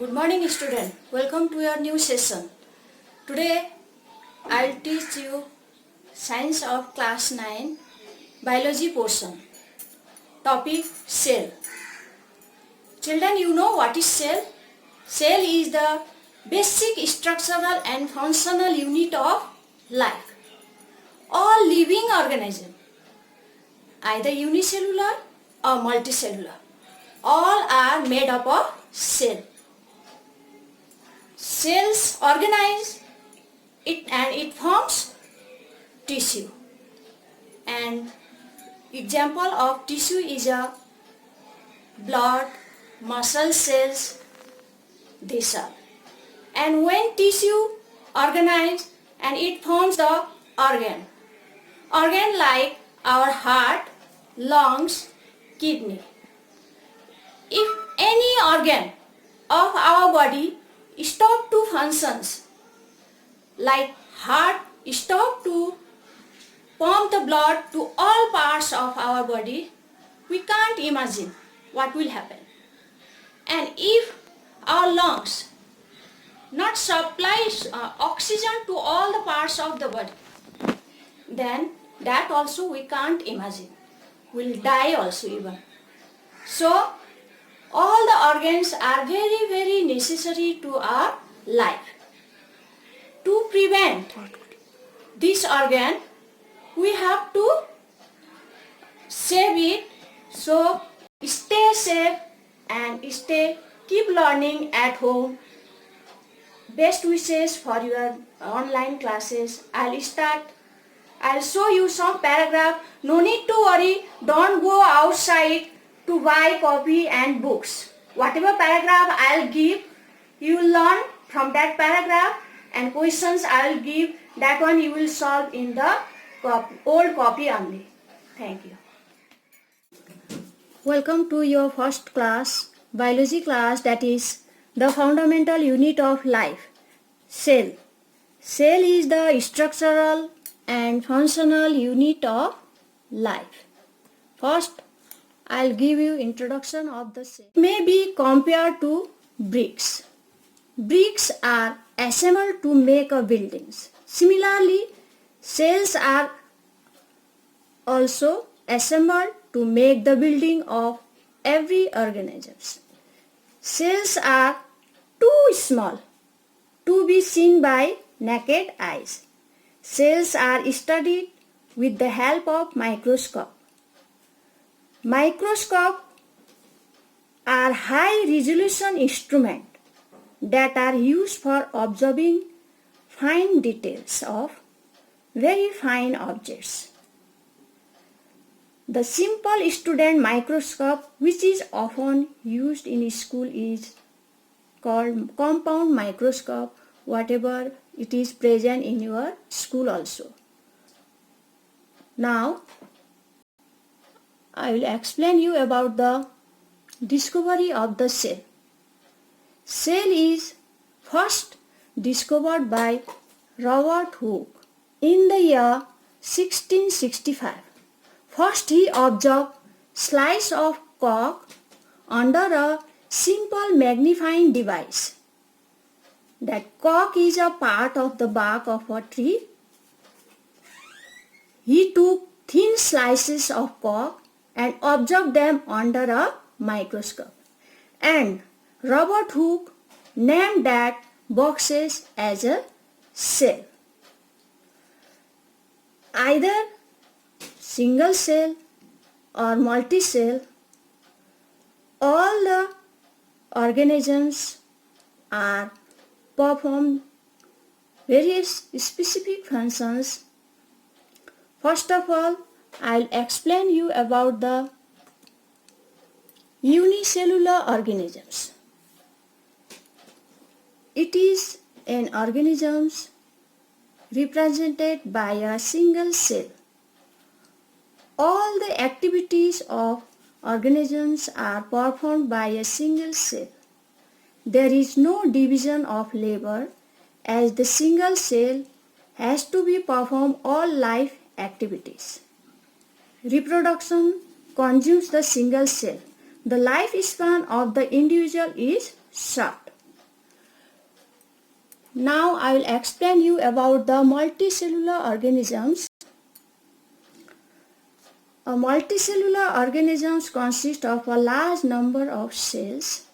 Good morning student. Welcome to your new session. Today I'll teach you Science of Class 9 Biology portion. Topic Cell. Children, you know what is cell? Cell is the basic structural and functional unit of life. All living organisms, either unicellular or multicellular, all are made up of cell. Cells organize it and it forms tissue. And example of tissue is a blood, muscle cells, these are. And when tissue organize and it forms the organ like our heart, lungs, kidney. If any organ of our body stop to functions, like heart stop to pump the blood to all parts of our body, we can't imagine what will happen. And if our lungs not supplies oxygen to all the parts of the body, then that also we can't imagine. We'll die also even. So all the organs are very necessary to our life. To prevent this organ, we have to save it. So stay safe and keep learning at home. Best wishes for your online classes. I'll show you some paragraph. No need to worry. Don't go outside to buy copy and books. Whatever paragraph I'll give, you will learn from that paragraph, and questions I'll give, that one you will solve in the old copy only. Thank you. Welcome to your first class, biology class, that is the fundamental unit of life, cell. Cell is the structural and functional unit of life. First, I'll give you introduction of the cell. It may be compared to bricks. Bricks are assembled to make a buildings. Similarly, cells are also assembled to make the building of every organism. Cells are too small to be seen by naked eyes. Cells are studied with the help of microscope. Microscopes are high-resolution instruments that are used for observing fine details of very fine objects. The simple student microscope, which is often used in school, is called compound microscope, whatever it is present in your school also. Now, I will explain you about the discovery of the cell. Cell is first discovered by Robert Hooke in the year 1665. First he observed slice of cork under a simple magnifying device. That cork is a part of the bark of a tree. He took thin slices of cork and observed them under a microscope. And Robert Hooke named that boxes as a cell. Either single cell or multi-cell, all the organisms are perform various specific functions. First of all, I'll explain you about the unicellular organisms. It is an organism represented by a single cell. All the activities of organisms are performed by a single cell. There is no division of labor, as the single cell has to be perform all life activities. Reproduction consumes the single cell. The lifespan of the individual is short. Now I will explain you about the multicellular organisms. A multicellular organisms consist of a large number of cells.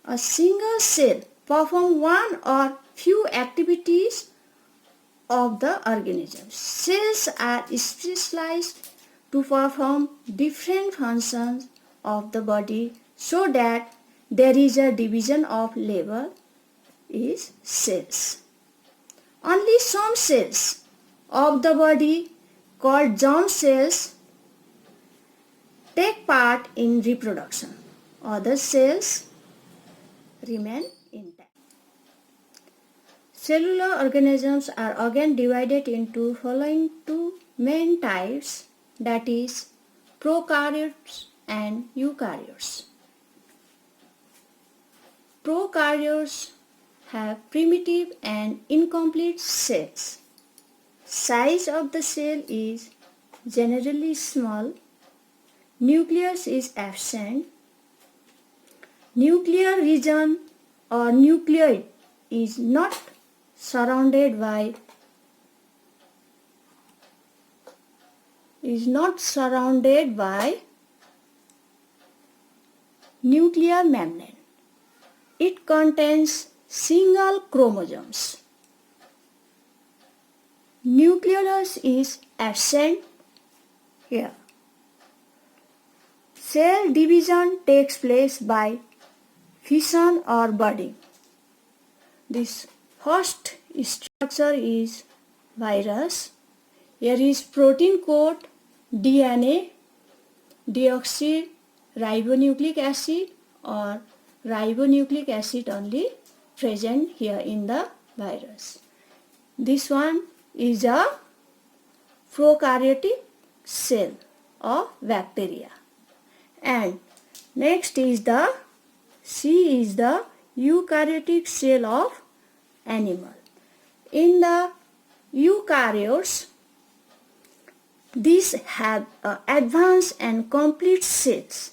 A single cell performs one or few activities of the organism. Cells are specialized to perform different functions of the body so that there is a division of labor is cells. Only some cells of the body called germ cells take part in reproduction. Other cells remain intact. Cellular organisms are again divided into following two main types, that is prokaryotes and eukaryotes. Prokaryotes have primitive and incomplete cells. Size of the cell is generally small. Nucleus is absent. Nuclear region or nucleoid is not surrounded by nuclear membrane. It contains single chromosomes. Nucleolus is absent here. Cell division takes place by fission or budding. This first structure is virus. Here is protein coat, DNA, deoxyribonucleic acid or ribonucleic acid only present here in the virus. This one is a prokaryotic cell of bacteria. And next is the eukaryotic cell of animal. In the eukaryotes, these have advanced and complete cells.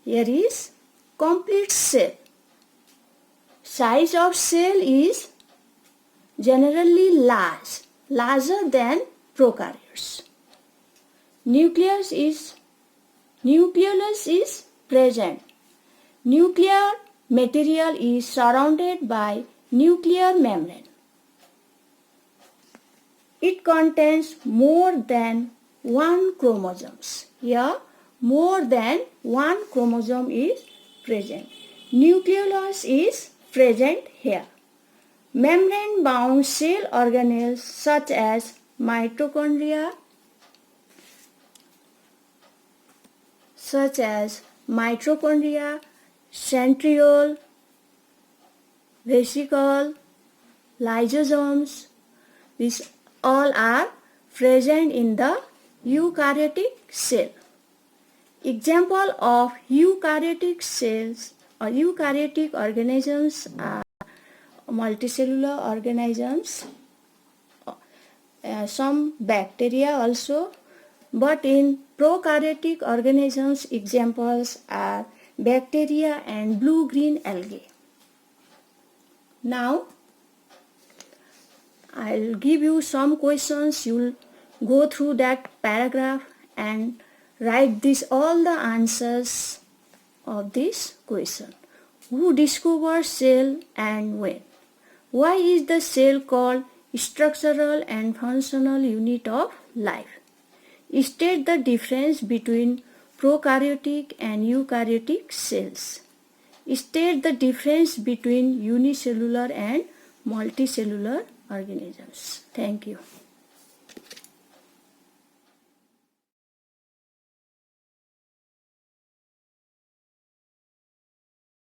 Here is complete cell. Size of cell is generally larger than prokaryotes. Nucleus is present. Nuclear material is surrounded by nuclear membrane. It contains more than one chromosomes. Here, more than one chromosome is present. Nucleolus is present here. Membrane-bound cell organelles such as mitochondria, centriole, vesicle, lysosomes, these all are present in the eukaryotic cell. Example of eukaryotic cells or eukaryotic organisms are multicellular organisms, some bacteria also, but in prokaryotic organisms examples are bacteria and blue-green algae. Now I'll give you some questions. You'll go through that paragraph and write all the answers of this question. Who discovered cell and when? Why is the cell called structural and functional unit of life? State the difference between prokaryotic and eukaryotic cells. State the difference between unicellular and multicellular organisms. Thank you.